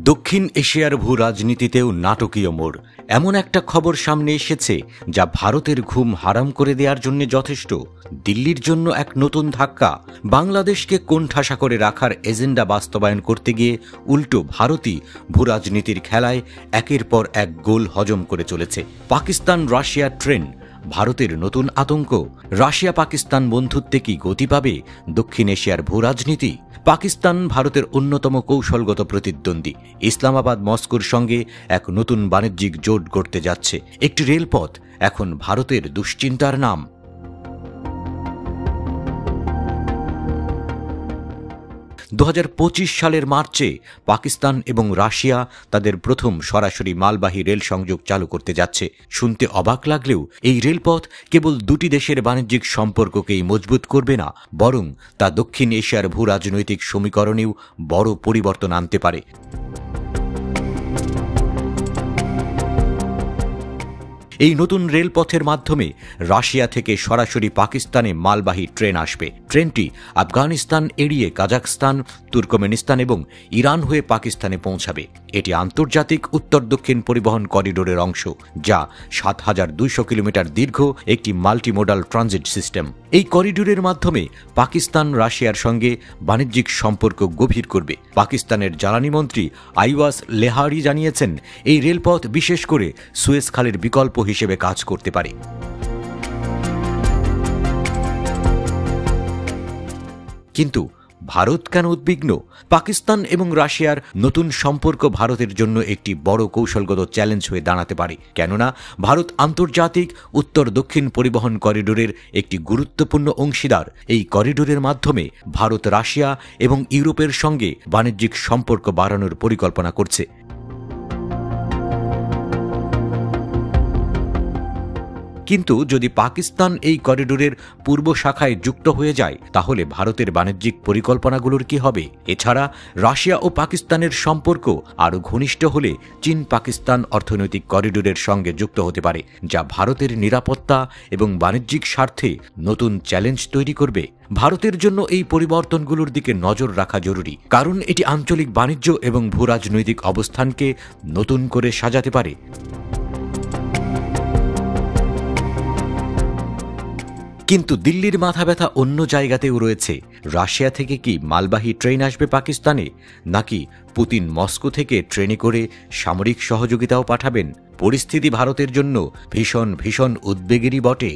দক্ষিণ এশিয়ার ভূ রাজনীতিতেও নাটকীয় মোড়। এমন একটা খবর সামনে এসেছে যা ভারতের ঘুম হারাম করে দেওয়ার জন্য যথেষ্ট। দিল্লির জন্য এক নতুন ধাক্কা। বাংলাদেশকে কোণঠাসা করে রাখার এজেন্ডা বাস্তবায়ন করতে গিয়ে উল্টো ভারতই ভূ রাজনীতির খেলায় একের পর এক গোল হজম করে চলেছে। পাকিস্তান রাশিয়া ট্রেন ভারতের নতুন আতঙ্ক। রাশিয়া পাকিস্তান বন্ধুত্বে কি গতি পাবে দক্ষিণ এশিয়ার ভূ রাজনীতি? পাকিস্তান ভারতের অন্যতম কৌশলগত প্রতিদ্বন্দ্বী। ইসলামাবাদ মস্কোর সঙ্গে এক নতুন বাণিজ্যিক জোট গড়তে যাচ্ছে। একটি রেলপথ এখন ভারতের দুশ্চিন্তার নাম। 2025 সালের মার্চে পাকিস্তান এবং রাশিয়া তাদের প্রথম সরাসরি মালবাহী রেল সংযোগ চালু করতে যাচ্ছে। শুনতে অবাক লাগলেও এই রেলপথ কেবল দুটি দেশের বাণিজ্যিক সম্পর্ককেই মজবুত করবে না, বরং তা দক্ষিণ এশিয়ার ভূ রাজনৈতিক সমীকরণেও বড় পরিবর্তন আনতে পারে। এই নতুন রেলপথের মাধ্যমে রাশিয়া থেকে সরাসরি পাকিস্তানে মালবাহী ট্রেন আসবে। ট্রেনটি আফগানিস্তান এড়িয়ে কাজাখস্তান, তুর্কমেনিস্তান এবং ইরান হয়ে পাকিস্তানে পৌঁছাবে। এটি আন্তর্জাতিক উত্তর দক্ষিণ পরিবহন করিডোরের অংশ, যা 7200 কিলোমিটার দীর্ঘ একটি মাল্টিমোডাল ট্রানজিট সিস্টেম। এই করিডোরের মাধ্যমে পাকিস্তান রাশিয়ার সঙ্গে বাণিজ্যিক সম্পর্ক গভীর করবে। পাকিস্তানের জ্বালানি মন্ত্রী আইওয়াস লেহারি জানিয়েছেন, এই রেলপথ বিশেষ করে সুয়েজ খালের বিকল্প হিসেবে কাজ করতে পারে। কিন্তু ভারত কেন উদ্বিগ্ন? পাকিস্তান এবং রাশিয়ার নতুন সম্পর্ক ভারতের জন্য একটি বড় কৌশলগত চ্যালেঞ্জ হয়ে দাঁড়াতে পারে, কেননা ভারত আন্তর্জাতিক উত্তর দক্ষিণ পরিবহন করিডোরের একটি গুরুত্বপূর্ণ অংশীদার। এই করিডোরের মাধ্যমে ভারত রাশিয়া এবং ইউরোপের সঙ্গে বাণিজ্যিক সম্পর্ক বাড়ানোর পরিকল্পনা করছে। কিন্তু যদি পাকিস্তান এই করিডোরের পূর্ব শাখায় যুক্ত হয়ে যায়, তাহলে ভারতের বাণিজ্যিক পরিকল্পনাগুলোর কি হবে? এছাড়া রাশিয়া ও পাকিস্তানের সম্পর্ক আরও ঘনিষ্ঠ হলে চীন পাকিস্তান অর্থনৈতিক করিডোরের সঙ্গে যুক্ত হতে পারে, যা ভারতের নিরাপত্তা এবং বাণিজ্যিক স্বার্থে নতুন চ্যালেঞ্জ তৈরি করবে। ভারতের জন্য এই পরিবর্তনগুলোর দিকে নজর রাখা জরুরি, কারণ এটি আঞ্চলিক বাণিজ্য এবং ভূরাজনৈতিক অবস্থানকে নতুন করে সাজাতে পারে। কিন্তু দিল্লির মাথা ব্যথা অন্য জায়গাতেও রয়েছে। রাশিয়া থেকে কি মালবাহী ট্রেন আসবে পাকিস্তানে, নাকি পুতিন মস্কো থেকে ট্রেনে করে সামরিক সহযোগিতাও পাঠাবেন? পরিস্থিতি ভারতের জন্য ভীষণ ভীষণ উদ্বেগেরই বটে।